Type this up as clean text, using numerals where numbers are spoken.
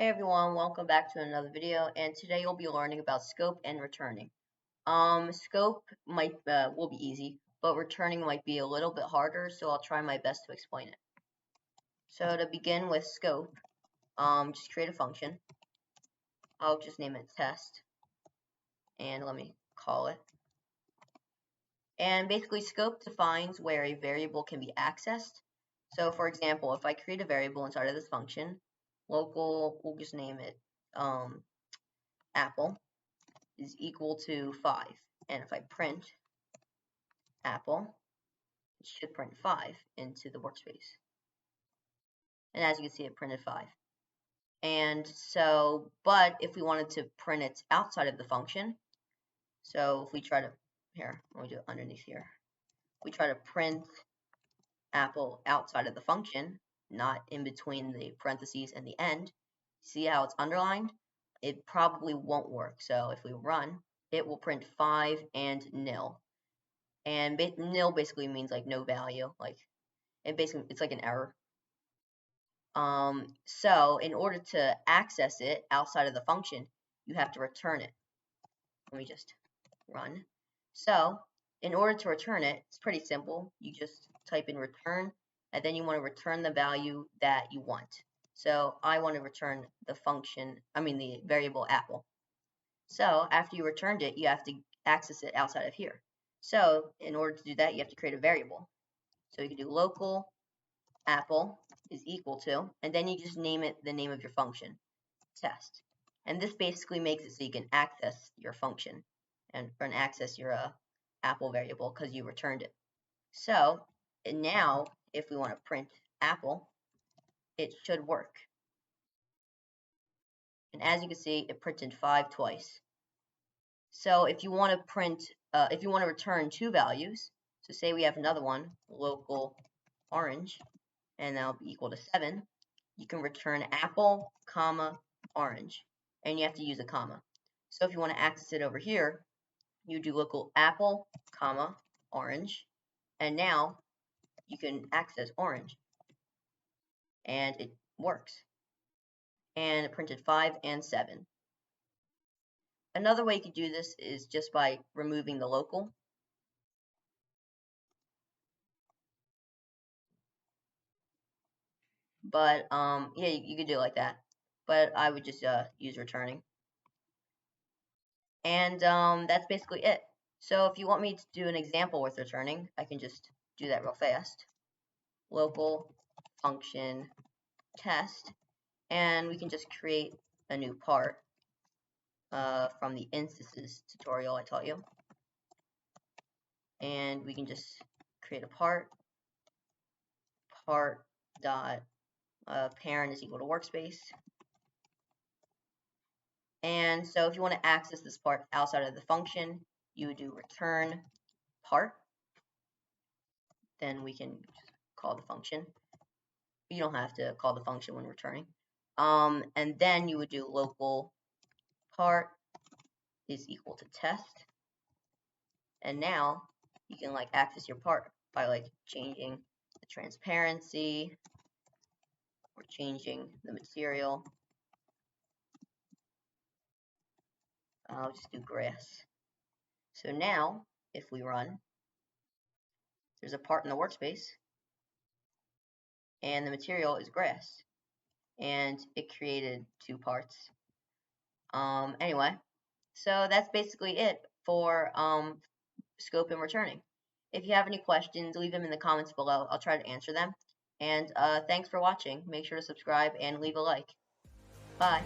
Hey everyone, welcome back to another video, and today you'll be learning about scope and returning. Scope will be easy, but returning might be a little bit harder, so I'll try my best to explain it. So to begin with scope, just create a function. I'll just name it test, and let me call it. And basically scope defines where a variable can be accessed. So for example, if I create a variable inside of this function, local, we'll just name it apple, is equal to 5. And if I print apple, it should print 5 into the workspace. And as you can see, it printed 5. And so, but if we wanted to print it outside of the function, so if we try to, here, let me do it underneath here. We try to print apple outside of the function, not in between the parentheses and the end, see how it's underlined? It probably won't work. So if we run, it will print 5 and nil. And nil basically means like no value, like it's like an error. So in order to access it outside of the function, you have to return it. Let me just run. So in order to return it, it's pretty simple. You just type in return, and then you want to return the value that you want. So I want to return the variable apple. So after you returned it, you have to access it outside of here. So in order to do that, you have to create a variable. So you can do local apple is equal to, and then you just name it the name of your function, test. And this basically makes it so you can access your function and access your apple variable because you returned it. So and now if we want to print apple, it should work. And as you can see, it printed 5 twice. So if you want to print, if you want to return 2 values, so say we have another one, local orange, and that'll be equal to 7, you can return apple, comma, orange, and you have to use a comma. So if you want to access it over here, you do local apple, comma, orange, and now you can access orange, and it works. And it printed 5 and 7. Another way you could do this is just by removing the local. But yeah, you could do it like that. But I would just use returning. And that's basically it. So if you want me to do an example with returning, I can just do that real fast. Local function test, and we can just create a new part from the instances tutorial I taught you. And we can just create a part dot parent is equal to workspace. And so if you want to access this part outside of the function, you would do return part. Then we can call the function. You don't have to call the function when returning. And then you would do local part is equal to test. And now you can like access your part by like changing the transparency or changing the material. I'll just do grass. So now if we run, there's a part in the workspace and the material is grass, and it created 2 parts. Anyway, so that's basically it for scope and returning. If you have any questions, leave them in the comments below. I'll try to answer them. And thanks for watching. Make sure to subscribe and leave a like. Bye.